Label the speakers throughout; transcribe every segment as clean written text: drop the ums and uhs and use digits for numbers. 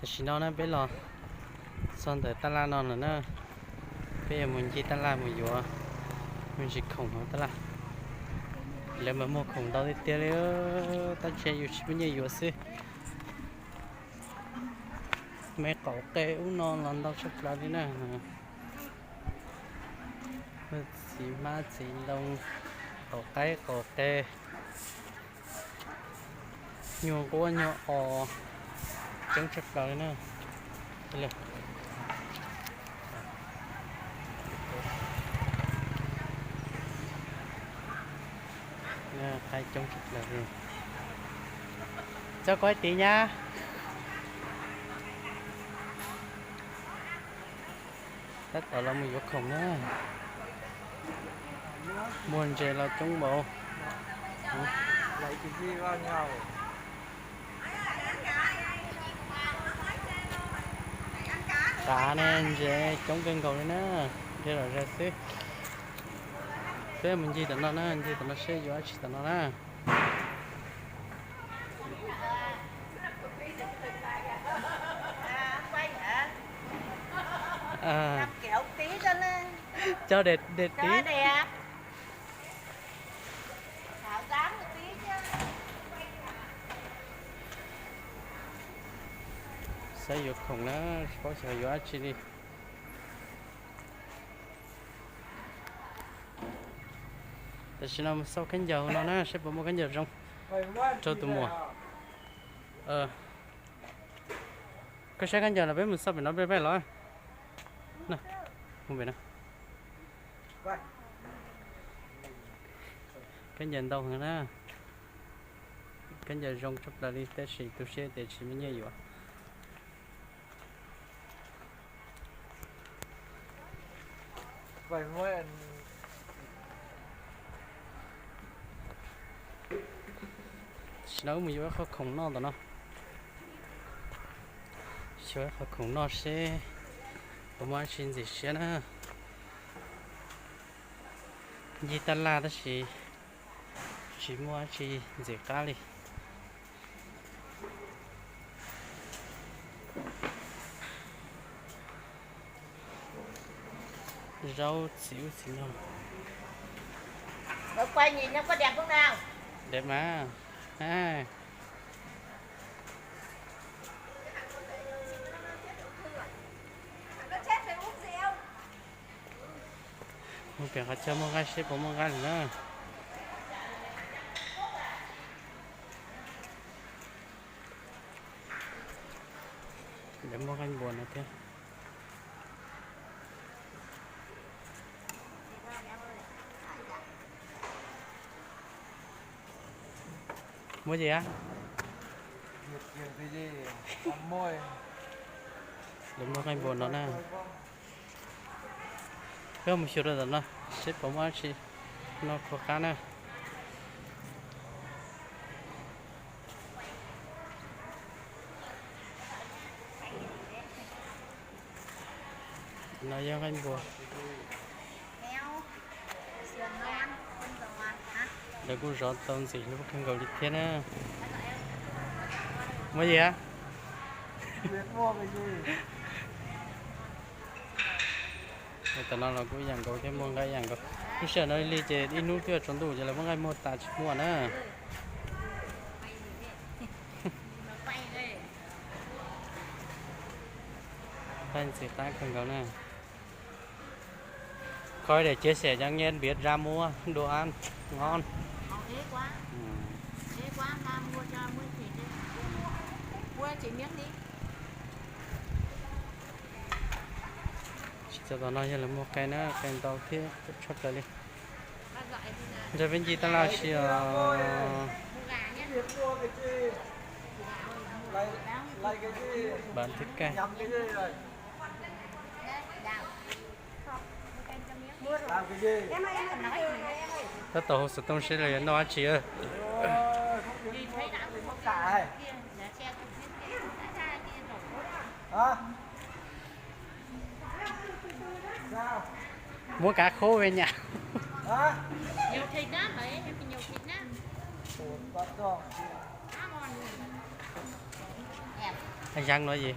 Speaker 1: thì chỉ nó biết lo xong tới ta la nó nữa nè bây giờ mình chỉ ta la một vụ mình chỉ khủng không ta la lấy mà mua khủng đâu thì tiêu đấy ta chơiอยู่chỉ bao nhiêu vụ xí mấy cậu kê uống non lần đâu sắp ra đi nè chỉ má chỉ lông cậu kê nhiều quá nhiều chống sắp ra đi nè đây nè khai chống sắp ra rồi cho coi tí nha tất cả là mình vô khổng nữa buồn chơi là chống bộ
Speaker 2: lấy cái gì vào nhau
Speaker 1: cá nên dễ chống cân cầu đấy nữa đây là ra xếp thế mình chỉ tận nó nè chỉ tận nó sẽ vô chỉ tận nó nè à
Speaker 3: kéo tí cho lên
Speaker 1: cho đẹp tí
Speaker 3: cho đẹp thảo dáng một tí chứ
Speaker 1: sẽ vô khổng nó có sẽ vô chỉ đi tại sao nó sau cánh giờ nó nè sẽ bỏ một cánh giờ rong cho tụi mùa cái xe cánh giờ là bé mình sao phải nó bé bé rồi nè không biết nè cánh giờ đâu nữa nè cánh giờ rong chụp là đi tới xí tôi sẽ để chỉ mình nhớ vậy
Speaker 2: vậy mới
Speaker 1: nấu mình vô khó khủng nó tao nó chơi khó khủng nó sẽ có mà xin gì sẽ nữa gì ta la đó chỉ mua chỉ dễ cá đi rau xíu xíu nào
Speaker 3: rồi quay nhìn nó có đẹp không nào
Speaker 1: đẹp mà à
Speaker 3: nó chết phải uống rượu
Speaker 1: không phải họ chơi một cái xếp một cái nữa để một cái buồn nữa thế mua gì á
Speaker 2: cái gì làm môi
Speaker 1: để một cái buồn đó nè cái một số rồi đó xếp một cái gì nó khó khăn nè nó giống cái buồn
Speaker 3: heo sườn non con giò hả
Speaker 1: để cũng rõ tôm gì lúc không gọi đi thế nè mua gì á
Speaker 2: biết mua cái gì
Speaker 1: tao nói là cũng dàn có cái mua cái dàn có cứ sợ nó đi chơi đi nuôi kia trốn tủ chỉ là mua cái mua tạt mua nữa anh sẽ tái cần có nè coi để chia sẻ cho anh em biết ra mua đồ ăn ngon
Speaker 3: ế quá ta mua cho mua thịt đi mua chỉ miếng đi
Speaker 1: cho tao nói là mua cái nữa cái tao thiết chốt lại đi
Speaker 3: ta gọi thì là
Speaker 1: giờ bên gì ta là chỉ
Speaker 3: mua gà nhé
Speaker 2: biết mua cái gì lấy cái gì
Speaker 1: bán thích cái
Speaker 2: nhắm cái gì rồi làm cái gì
Speaker 1: tất tao sự东西là nó chỉ
Speaker 2: không cả hả sao
Speaker 1: mua cá khô về nhà
Speaker 2: hả
Speaker 3: nhiều thịt đó mấy em nhiều thịt đó
Speaker 2: bắt rồi
Speaker 3: ngon em
Speaker 1: anh Giang nói gì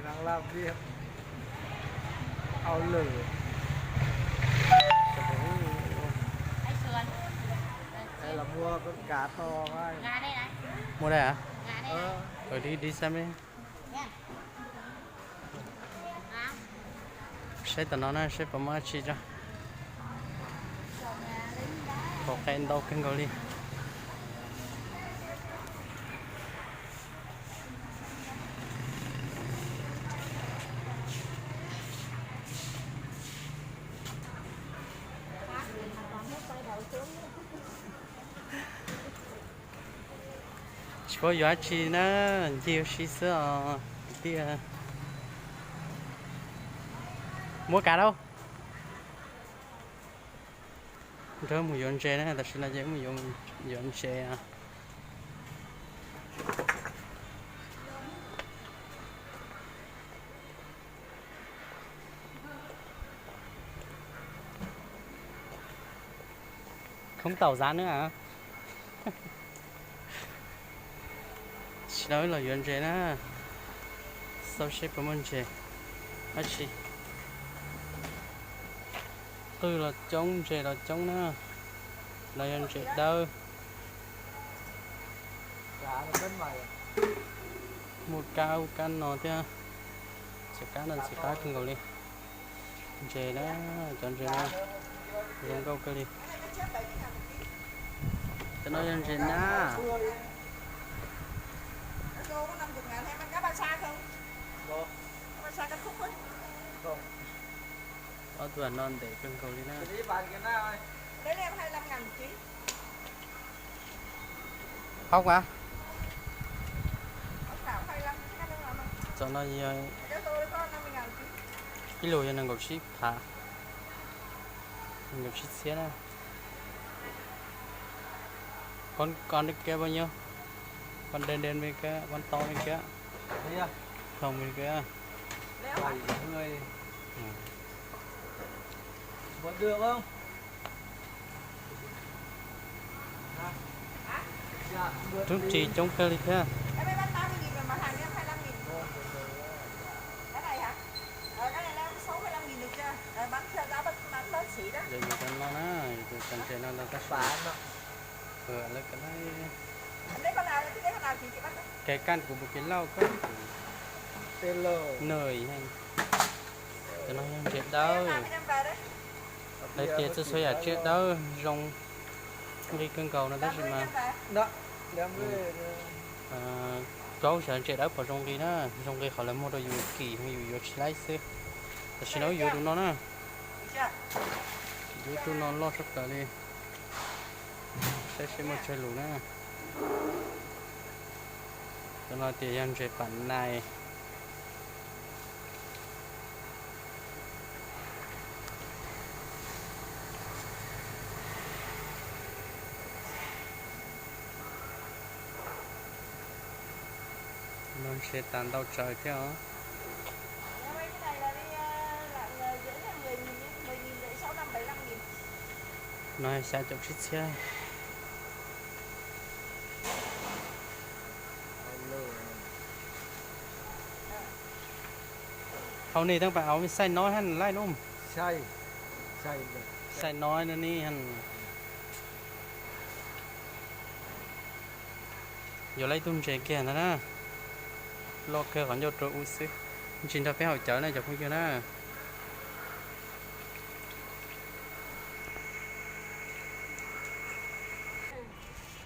Speaker 2: đang làm việc ao lử
Speaker 3: Ai sườn.
Speaker 2: hay là mua con cá to quá
Speaker 3: Gà đây này.
Speaker 1: mua đây hả
Speaker 3: Gà đây này.
Speaker 1: rồi đi xem đi
Speaker 3: Nha. Nào.
Speaker 1: sẽ tao nó sẽ phải mua chi cho có cái đâu cái gọi đi có giá trị nữa nhiều xí xưa đi mua cá đâu rồi một dọn xe nữa thật sự là dễ một dọn xe không tàu giá nữa hả nói là dọn xe nữa sao xếp của mình xe hết gì tư là chống xe là chống nữa là dọn xe đâu
Speaker 2: cá nó cân mày
Speaker 1: một cao căn nó thế sẽ cá nên sẽ cá kinh cầu đi xe đó chọn xe đó dùng câu cơ đi cho nó dọn xe đó
Speaker 4: Cô có 50.000 em ăn cá ba sa không?
Speaker 2: Có.
Speaker 4: Ba sa cắt khúc ấy.
Speaker 2: Không.
Speaker 1: ở tuần non để kinh cầu đi nữa
Speaker 2: Đi bán cái nào ơi?
Speaker 4: Đấy em 25.000 một ký.
Speaker 1: không à
Speaker 4: Ông Thảo 25 cái đâu mà.
Speaker 1: cho nó
Speaker 4: Cho tôi có 50.000 một ký.
Speaker 1: cái lùi nó ngọc ship thả ngọc ship xé đó con được kia bao nhiêu con đen bên kia con to bên kia
Speaker 2: Thấy chưa?
Speaker 1: không bên kia
Speaker 4: Léo
Speaker 2: 7
Speaker 4: à?
Speaker 2: người. Vẫn được không?
Speaker 4: Hả?
Speaker 2: Dạ, vượt
Speaker 1: chúng
Speaker 2: đi.
Speaker 1: chỉ chống cơ đi kia
Speaker 4: Em ấy bán 30.000 mà mặt hàng em 25.000. Cái này hả? Cái này em 65.000 được chưa? Bán giá bán lớn xỉ đó.
Speaker 1: rồi mình cần nó rồi cần chơi nó ta
Speaker 2: Bán mà.
Speaker 1: lấy cái này
Speaker 4: Em lấy con nào? Chị lấy con nào chị bắt đấy.
Speaker 1: cái căn của một cái lau có
Speaker 2: TL.
Speaker 1: nơi hay cho nó không chuyện
Speaker 4: Em
Speaker 1: đâu
Speaker 4: làm thì em về đấy.
Speaker 1: lấy tiền cho xoay ở chuyện đâu rong đi cân cầu nó
Speaker 4: Làm
Speaker 1: tới gì
Speaker 4: đi
Speaker 1: mà
Speaker 4: em về.
Speaker 2: Đó. Đem về.
Speaker 1: cháu sẽ chuyện đó vào trong đi nó trong cái khỏi là mua đồ dù kỳ không dù dù lấy xí ta sẽ nói dù tụi nó nè
Speaker 4: Được chưa?
Speaker 1: dù tụi nó lo sắp tới đi sẽ một chơi lũ nè cho nó tiền ăn chơi bản này nó sẽ tàn đau trời thế hả
Speaker 4: Em ơi, cái này là đi là dễ là 10.000 đi, 10.000 để 65 75.000.
Speaker 1: nói sao chụp xích xe hôm nay thằng bạn áo xanh nói hắn lại đúng không
Speaker 2: Xay. Xay được.
Speaker 1: xanh nói nữa đi hắn giờ lấy tung trẻ kia nữa nè lo cơ còn vô trụ xí chính ta phải hỗ trợ này chụp không chưa nè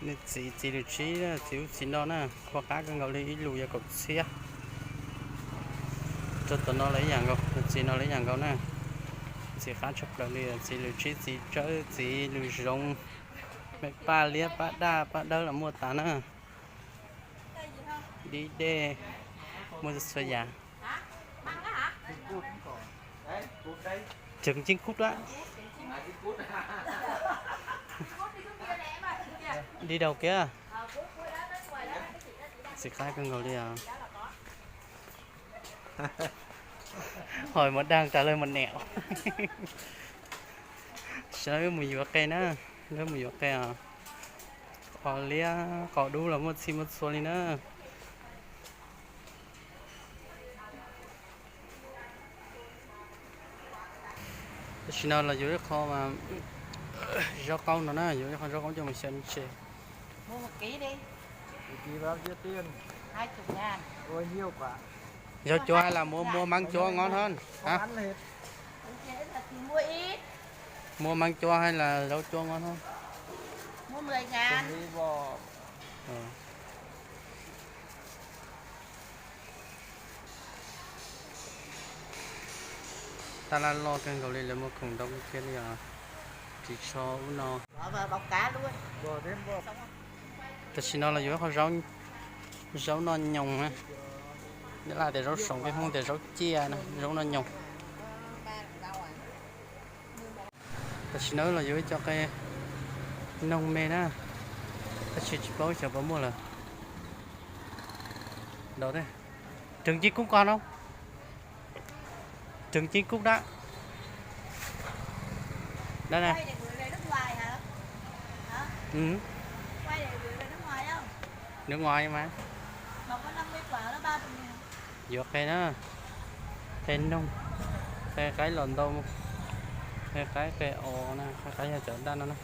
Speaker 1: nên chỉ được chỉ là chỉ đó nè khoa cá cái ngầu đi lùi ra cột xe cho tụi nó lấy nhà ngầu chỉ nó lấy nhà ngầu nè chỉ khá chụp lần đi chỉ lùi chỉ chơi chỉ lùi rong mẹ ba lia ba đa ba đâu là mua tán nè
Speaker 4: Đây gì không?
Speaker 1: đi đê mua sợi giả
Speaker 4: Hả? Băng đó hả?
Speaker 2: Đấy, cút đây.
Speaker 1: trứng chinh cút đó
Speaker 2: Cái cút.
Speaker 4: Cút đi xuống kia nè em ơi. Kìa.
Speaker 1: đi đâu kia
Speaker 4: Cút đó đến ngoài đó cái chị đó
Speaker 1: chỉ khai cái ngầu đi à
Speaker 4: đó là có.
Speaker 1: hỏi một đang trả lời một nẻo sao mùi vừa cây nữa nó mùi vừa cây à có lia có đủ là một xí một số đi nữa chỉ nào là dưới kho mà rau câu nữa nè, dưới kho rau câu cho mình xem chơi.
Speaker 3: Mua 1 ký đi.
Speaker 2: Kỳ bao nhiêu tiền?
Speaker 3: 20.000.
Speaker 2: Ôi nhiều quá.
Speaker 1: Rau chua hay là mua măng chua ngon hơn?
Speaker 2: Không
Speaker 1: Hả?
Speaker 2: ăn hết.
Speaker 3: Thế là thì mua ít.
Speaker 1: Mua măng chua hay là rau chua ngon hơn?
Speaker 3: Mua 10.000.
Speaker 2: Đi bò.
Speaker 1: Ờ. Ta là lo cái cầu này là một khủng đông kia đi à, chỉ cho nó.
Speaker 3: Bỏ vào bọc cá luôn.
Speaker 2: Bò thêm bò.
Speaker 3: Xong không?
Speaker 1: Tất nhiên nó là dưới kho rau nó nhồng á, nghĩa là để rau sống cái không để rau chia này, rau nó nhồng. Tất nhiên nó là dưới cho cái nông mê á, tất nhiên chỉ có chờ mua là đâu đấy, trứng chim cút con không? Trứng chim cút đó. Đây này.
Speaker 4: Quay để gửi về nước ngoài hả? Hả?
Speaker 1: Ừ,
Speaker 4: Quay để gửi về nước ngoài không?
Speaker 1: nước ngoài mà.
Speaker 4: Mà có 50 quả nó 30.000.
Speaker 1: Dược cái đó, tên nông, cái lợn đâu, cái ồ nè, cái nhà chợ đan nó nè,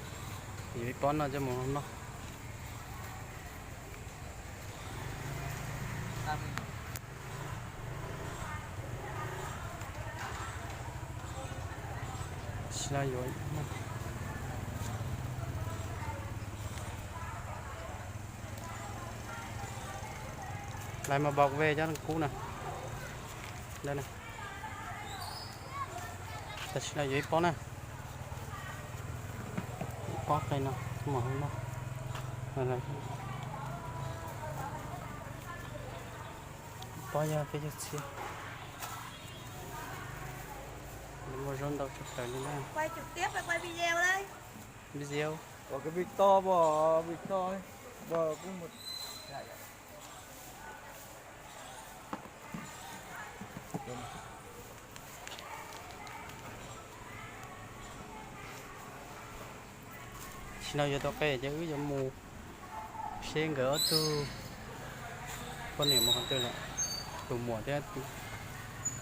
Speaker 1: thì con nó cho một nó. Xin lỗi. Lại mà bọc về cho nó cũ nè. Đây này. Ta xin lỗi bó nè. Bó cây nó, mở không nó. Đây này. Bó ra cái chút xíu. Mua rôn đâu chụp trời lên.
Speaker 4: Quay trực tiếp hay quay video đây?
Speaker 1: Video.
Speaker 2: Có cái vịt to bò vịt to ấy. Bò cũng một. Dạ, dạ.
Speaker 1: Xin lỗi cho tôi cái chứ cho mù. Xem gỡ từ con này một con tư là từ mùa thế.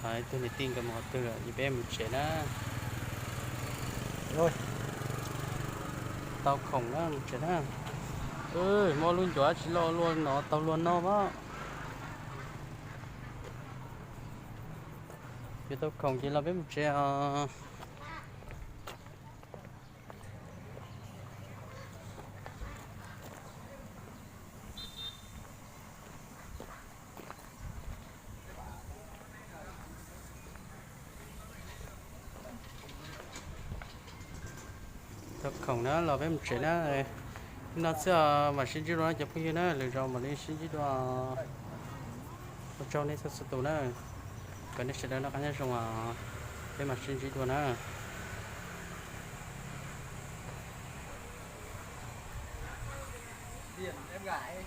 Speaker 1: Đấy, tôi này tin cái một tư là như bé mình sẽ nó.
Speaker 2: Rồi.
Speaker 1: Tao khổng đó mình sẽ nó. Ơi, mua luôn chó chỉ lo luôn nó tao luôn nó đó. Chứ tao khổng chỉ là bé mình sẽ tao khổng đó là bé mình sẽ nó sẽ mà xin chứ nó chụp cái nó lựa chọn mà đi xin chứ nó cho nên sẽ tụ nó cái này sẽ đó nó cái này xong mà cái mà xin chứ nó
Speaker 2: Điện em gái.